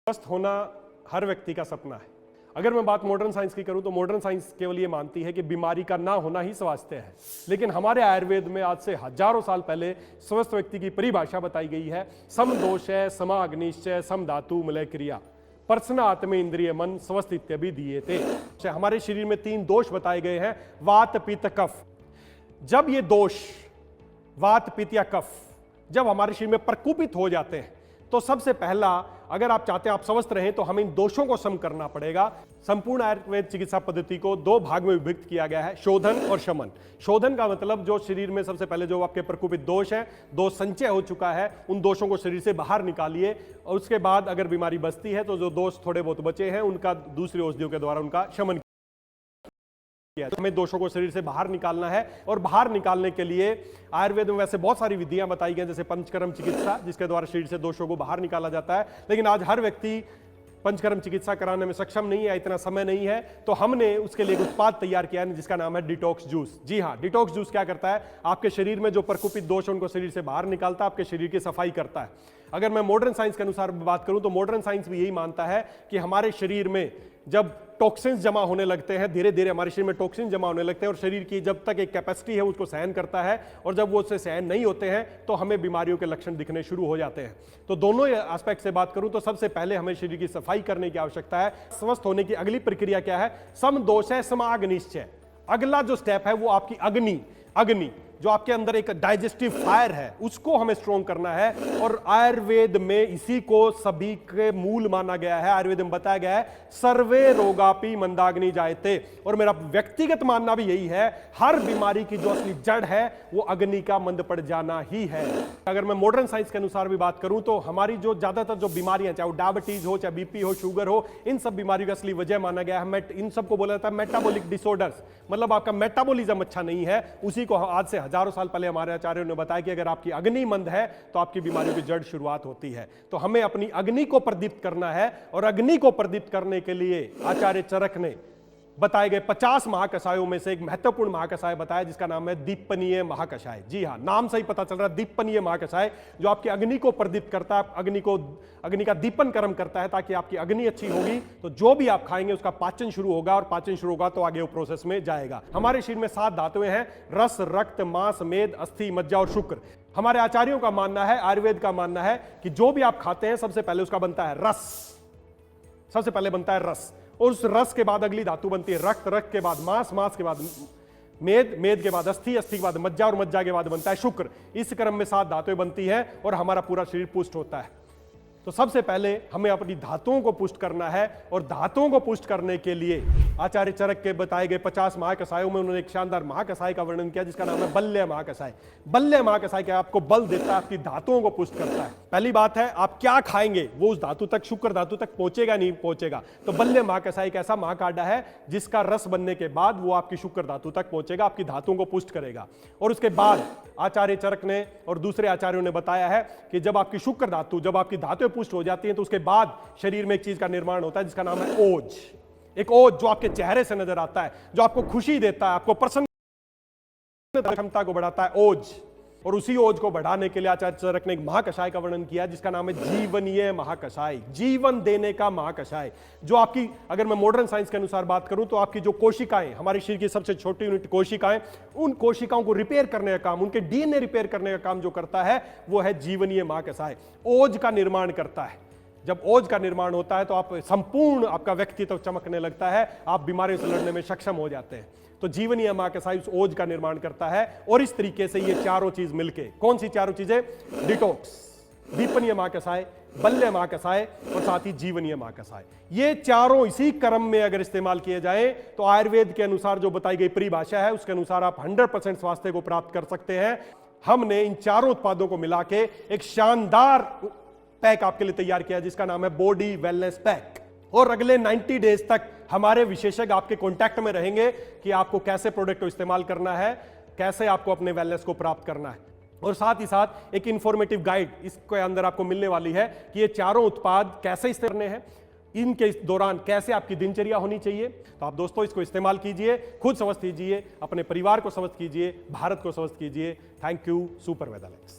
स्वस्थ होना हर व्यक्ति का सपना है। अगर मैं बात मॉडर्न साइंस की करूं तो मॉडर्न साइंस केवल ये मानती है कि बीमारी का ना होना ही स्वास्थ्य है, लेकिन हमारे आयुर्वेद में आज से हजारों साल पहले स्वस्थ व्यक्ति की परिभाषा बताई गई है। सम दोष है, समा अग्निश्चय, सम धातु मलय क्रिया, प्रश्न आत्म इंद्रिय मन स्वस्थ इत्यादि दिए थे। हमारे शरीर में 3 दोष बताए गए हैं, वात पित्त कफ। जब ये दोष वात पित्त या कफ जब हमारे शरीर में प्रकोपित हो जाते हैं तो सबसे पहला, अगर आप चाहते हैं आप स्वस्थ रहें, तो हमें इन दोषों को सम करना पड़ेगा। संपूर्ण आयुर्वेद चिकित्सा पद्धति को 2 भाग में विभक्त किया गया है, शोधन और शमन। शोधन का मतलब जो शरीर में सबसे पहले जो आपके प्रकोपित दोष है, दोष संचय हो चुका है, उन दोषों को शरीर से बाहर निकालिए और उसके बाद अगर बीमारी बचती है तो जो दोष थोड़े बहुत बचे हैं उनका दूसरी औषधियों के द्वारा उनका शमन किया। तो हमें दोषों को शरीर से बाहर निकालना है और बाहर निकालने के लिए आयुर्वेद में वैसे बहुत सारी विधियां बताई गई, जैसे पंचकर्म चिकित्सा, जिसके द्वारा शरीर से दोषों को बाहर निकाला जाता है। लेकिन आज हर व्यक्ति पंचकर्म चिकित्सा कराने में सक्षम नहीं है, इतना समय नहीं है, तो हमने उसके लिए एक उत्पाद तैयार किया है जिसका नाम है डिटॉक्स जूस। जी हाँ, डिटॉक्स जूस क्या करता है, आपके शरीर में जो प्रकोपित दोष है उनको शरीर से बाहर निकालता है, आपके शरीर की सफाई करता है। अगर मैं मॉडर्न साइंस के अनुसार बात करूं तो मॉडर्न साइंस भी यही मानता है कि हमारे शरीर में जब टॉक्सिन्स जमा होने लगते हैं, धीरे धीरे हमारे शरीर में टॉक्सिन जमा होने लगते हैं और शरीर की जब तक एक कैपेसिटी है उसको सहन करता है, और जब वो उससे सहन नहीं होते हैं तो हमें बीमारियों के लक्षण दिखने शुरू हो जाते हैं। तो दोनों एस्पेक्ट से बात करूं तो सबसे पहले हमें शरीर की सफाई करने की आवश्यकता है। स्वस्थ होने की अगली प्रक्रिया क्या है, सम दोष है, समाग्निश्चय। अगला जो स्टेप है वो आपकी अग्नि जो आपके अंदर एक डाइजेस्टिव फायर है उसको हमें स्ट्रॉन्ग करना है, और आयुर्वेद में इसी को सभी के मूल माना गया है। आयुर्वेद में बताया गया है सर्वे रोगापि मंदाग्नि जायते, और मेरा व्यक्तिगत मानना भी यही है, हर बीमारी की जो असली जड़ है वो अग्नि का मंद पड़ जाना ही है। अगर मैं मॉडर्न साइंस के अनुसार भी बात करूं तो हमारी जो ज्यादातर जो बीमारियां, चाहे वो डायबिटीज हो, चाहे बीपी हो, शुगर हो, इन सब बीमारियों की असली वजह माना गया है, इन सबको बोला जाता है मेटाबॉलिक डिसऑर्डर्स, मतलब आपका मेटाबॉलिज्म अच्छा नहीं है। उसी को आज से हजारों साल पहले हमारे आचार्यों ने बताया कि अगर आपकी अग्नि मंद है तो आपकी बीमारियों की जड़ शुरुआत होती है। तो हमें अपनी अग्नि को प्रदीप्त करना है, और अग्नि को प्रदीप्त करने के लिए आचार्य चरक ने बताए गए 50 महाकषायों में से एक महत्वपूर्ण महाकषाय बताया जिसका नाम है दीपनीय महाकषाय। जी हाँ, नाम से ही पता चल रहा है, दीपनीय महाकषाय, जो आपकी अग्नि को प्रदीप्त करता है, अग्नि का दीपन कर्म करता है, ताकि आपकी अग्नि अच्छी होगी तो जो भी आप खाएंगे उसका पाचन शुरू होगा, और पाचन शुरू होगा तो आगे वो प्रोसेस में जाएगा। हमारे शरीर में 7 धातुएं हैं, रस, रक्त, मांस, मेद, अस्थि, मज्जा और शुक्र। हमारे आचार्यों का मानना है, आयुर्वेद का मानना है कि जो भी आप खाते हैं सबसे पहले उसका बनता है रस, सबसे पहले बनता है रस, और उस रस के बाद अगली धातु बनती है रक्त, रक्त के बाद मांस, मांस के बाद मेद, मेद के बाद अस्थि, अस्थि के बाद मज्जा, और मज्जा के बाद बनता है शुक्र। इस क्रम में 7 धातुएं बनती हैं और हमारा पूरा शरीर पुष्ट होता है। तो सबसे पहले हमें अपनी धातुओं को पुष्ट करना है, और धातुओं को पुष्ट करने के लिए आचार्य चरक के बताए गए 50 महाकषायों में उन्होंने एक शानदार महाकषाय का वर्णन किया जिसका नाम है बल्य महाकषाय। बल्य महाकषाय क्या आपको बल देता है, आपकी धातुओं को पुष्ट करता है। पहली बात है, आप क्या खाएंगे वो उस धातु तक, शुक्र धातु तक पहुंचेगा नहीं पहुंचेगा। तो बल्य महाकषाय एक ऐसा महाकाढ़ा है जिसका रस बनने के बाद वो आपकी शुक्र धातु तक पहुंचेगा, आपकी धातुओं को पुष्ट करेगा। और उसके बाद आचार्य चरक ने और दूसरे आचार्यों ने बताया है कि जब आपकी शुक्र धातु, जब आपकी धातुएं पुष्ट हो जाती हैं तो उसके बाद शरीर में एक चीज का निर्माण होता है जिसका नाम है ओज। एक ओज जो आपके चेहरे से नजर आता है, जो आपको खुशी देता है, आपको प्रसन्न क्षमता को बढ़ाता है, ओज। और उसी ओज को बढ़ाने के लिए आचार्य चरक ने एक महाकषाय का वर्णन किया जिसका नाम है जीवनीय महाकषाय, जीवन देने का महाकषाय। जो आपकी, अगर मैं मॉडर्न साइंस के अनुसार बात करूं तो आपकी जो कोशिकाएं, हमारे शरीर की सबसे छोटी यूनिट कोशिकाएं, उन कोशिकाओं को रिपेयर करने का काम, उनके डीएनए रिपेयर करने का काम जो करता है वो है जीवनीय महाकषाय। ओज का निर्माण करता है। जब ओज का निर्माण होता है तो आप संपूर्ण, आपका व्यक्तित्व चमकने लगता है, आप बीमारियों से लड़ने में सक्षम हो जाते हैं। तो जीवनीय महाकषाय उस ओज का निर्माण करता है। और इस तरीके से ये चारों चीज मिलके, कौन सी चारों चीजें, डिटॉक्स, दीपनीय महाकषाय, बल्य महाकषाय और साथ ही जीवनीय महाकषाय, ये चारों इसी क्रम में अगर इस्तेमाल किए जाए तो आयुर्वेद के अनुसार जो बताई गई परिभाषा है उसके अनुसार आप 100% स्वास्थ्य को प्राप्त कर सकते हैं। हमने इन चारों उत्पादों को मिला के एक शानदार पैक आपके लिए तैयार किया जिसका नाम है बॉडी वेलनेस पैक। और अगले 90 डेज तक हमारे विशेषज्ञ आपके कांटेक्ट में रहेंगे कि आपको कैसे प्रोडक्ट को इस्तेमाल करना है, कैसे आपको अपने वेलनेस को प्राप्त करना है। और साथ ही साथ एक इंफॉर्मेटिव गाइड इसके अंदर आपको मिलने वाली है कि ये चारों उत्पाद कैसे इस्तेमाल करने हैं, इनके दौरान कैसे आपकी दिनचर्या होनी चाहिए। तो आप दोस्तों इसको इस्तेमाल कीजिए, खुद स्वस्थ कीजिए, अपने परिवार को स्वस्थ कीजिए, भारत को स्वस्थ कीजिए। Thank you, super वेदालेक्स।